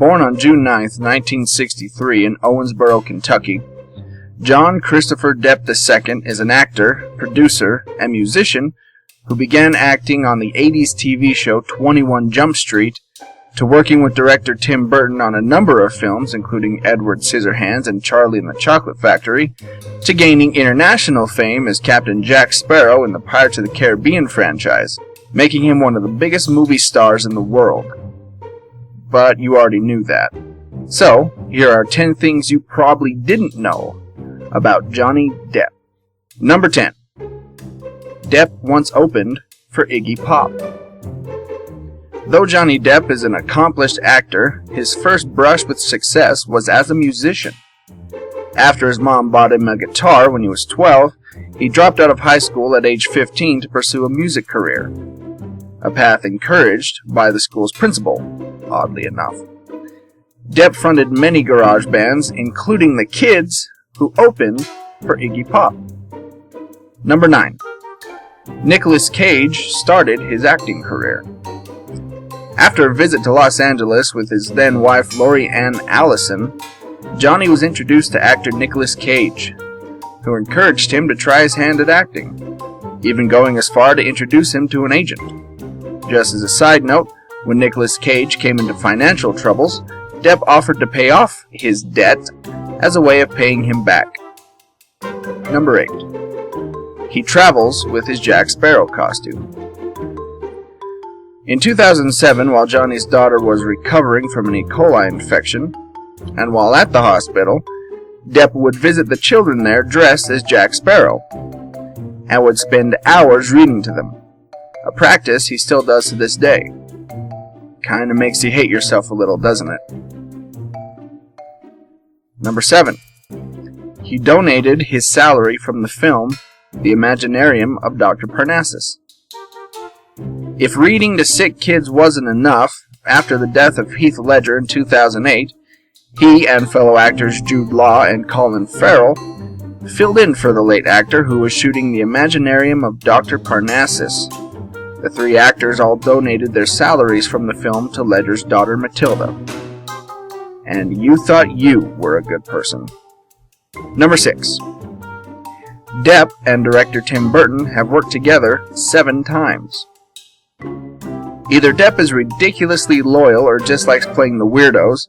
Born on June 9, 1963 in Owensboro, Kentucky, John Christopher Depp II is an actor, producer, and musician who began acting on the 80s TV show 21 Jump Street, to working with director Tim Burton on a number of films, including Edward Scissorhands and Charlie and the Chocolate Factory, to gaining international fame as Captain Jack Sparrow in the Pirates of the Caribbean franchise, making him one of the biggest movie stars in the world. But you already knew that. So, here are 10 things you probably didn't know about Johnny Depp. Number 10. Depp once opened for Iggy Pop. Though Johnny Depp is an accomplished actor, his first brush with success was as a musician. After his mom bought him a guitar when he was 12, he dropped out of high school at age 15 to pursue a music career, a path encouraged by the school's principal, oddly enough. Depp fronted many garage bands, including the Kids, who opened for Iggy Pop. Number 9. Nicolas Cage started his acting career. After a visit to Los Angeles with his then-wife Lori Ann Allison, Johnny was introduced to actor Nicolas Cage, who encouraged him to try his hand at acting, even going as far to introduce him to an agent. Just as a side note, when Nicolas Cage came into financial troubles, Depp offered to pay off his debt as a way of paying him back. Number 8. He travels with his Jack Sparrow costume. In 2007, while Johnny's daughter was recovering from an E. coli infection, and while at the hospital, Depp would visit the children there dressed as Jack Sparrow, and would spend hours reading to them, a practice he still does to this day. Kinda makes you hate yourself a little, doesn't it? Number 7. He donated his salary from the film The Imaginarium of Dr. Parnassus. If reading to sick kids wasn't enough, after the death of Heath Ledger in 2008, he and fellow actors Jude Law and Colin Farrell filled in for the late actor who was shooting The Imaginarium of Dr. Parnassus. The 3 actors all donated their salaries from the film to Ledger's daughter Matilda. And you thought you were a good person. Number 6. Depp and director Tim Burton have worked together 7 times. Either Depp is ridiculously loyal or just likes playing the weirdos.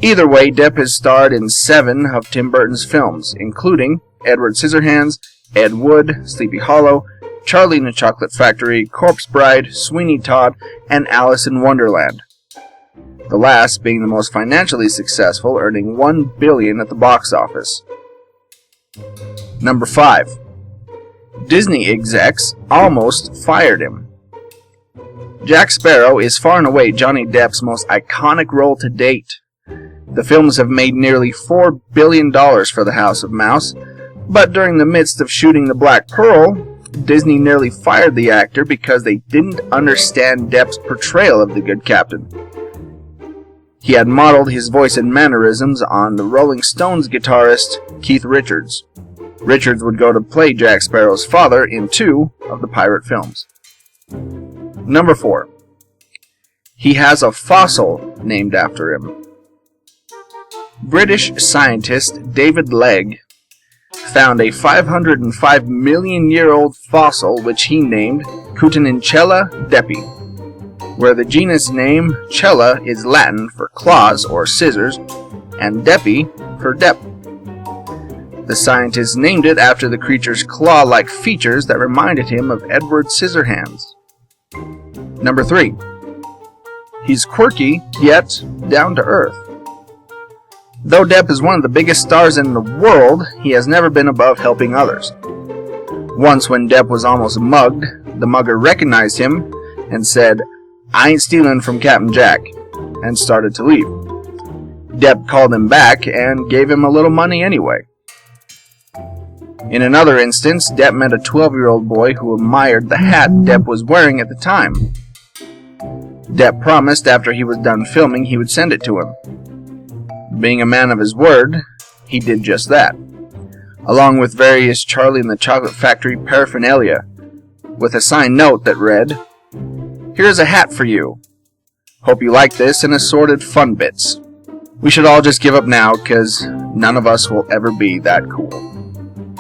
Either way, Depp has starred in 7 of Tim Burton's films, including Edward Scissorhands, Ed Wood, Sleepy Hollow, Charlie and the Chocolate Factory, Corpse Bride, Sweeney Todd, and Alice in Wonderland. The last being the most financially successful, earning $1 billion at the box office. Number 5. Disney execs almost fired him. Jack Sparrow is far and away Johnny Depp's most iconic role to date. The films have made nearly $4 billion for the House of Mouse, but during the midst of shooting The Black Pearl, Disney nearly fired the actor because they didn't understand Depp's portrayal of the good captain. He had modeled his voice and mannerisms on the Rolling Stones guitarist Keith Richards. Richards would go to play Jack Sparrow's father in 2 of the pirate films. Number 4. He has a fossil named after him. British scientist David Legge found a 505 million year old fossil which he named Cutenincella deppi, where the genus name Cella is Latin for claws or scissors, and Deppi for Depp. The scientists named it after the creature's claw-like features that reminded him of Edward Scissorhands. Number 3. He's quirky, yet down to earth. Though Depp is one of the biggest stars in the world, he has never been above helping others. Once when Depp was almost mugged, the mugger recognized him and said, "I ain't stealing from Captain Jack," and started to leave. Depp called him back and gave him a little money anyway. In another instance, Depp met a 12-year-old boy who admired the hat Depp was wearing at the time. Depp promised after he was done filming he would send it to him. Being a man of his word, he did just that, along with various Charlie and the Chocolate Factory paraphernalia, with a signed note that read, "Here's a hat for you. Hope you like this and assorted fun bits. We should all just give up now, because none of us will ever be that cool.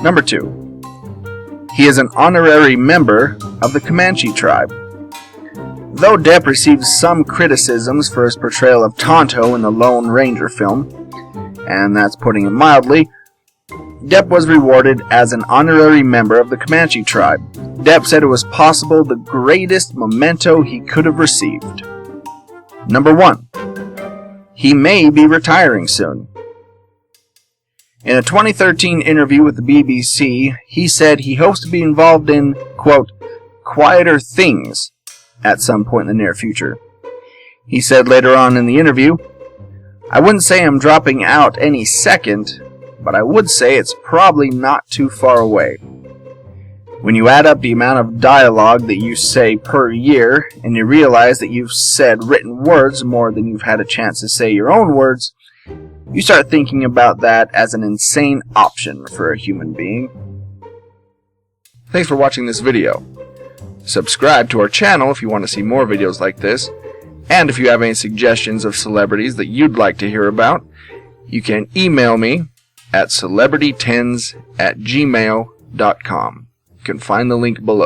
Number 2. He is an honorary member of the Comanche tribe. Though Depp received some criticisms for his portrayal of Tonto in the Lone Ranger film, and that's putting it mildly, Depp was rewarded as an honorary member of the Comanche tribe. Depp said it was possible the greatest memento he could have received. Number 1. He may be retiring soon. In a 2013 interview with the BBC, he said he hopes to be involved in, quote, quieter things at some point in the near future. He said later on in the interview, I wouldn't say I'm dropping out any second, but I would say it's probably not too far away. When you add up the amount of dialogue that you say per year, and you realize that you've said written words more than you've had a chance to say your own words, you start thinking about that as an insane option for a human being. Thanks for watching this video. Subscribe to our channel if you want to see more videos like this, and if you have any suggestions of celebrities that you'd like to hear about, you can email me at celebritytens@gmail.com. You can find the link below.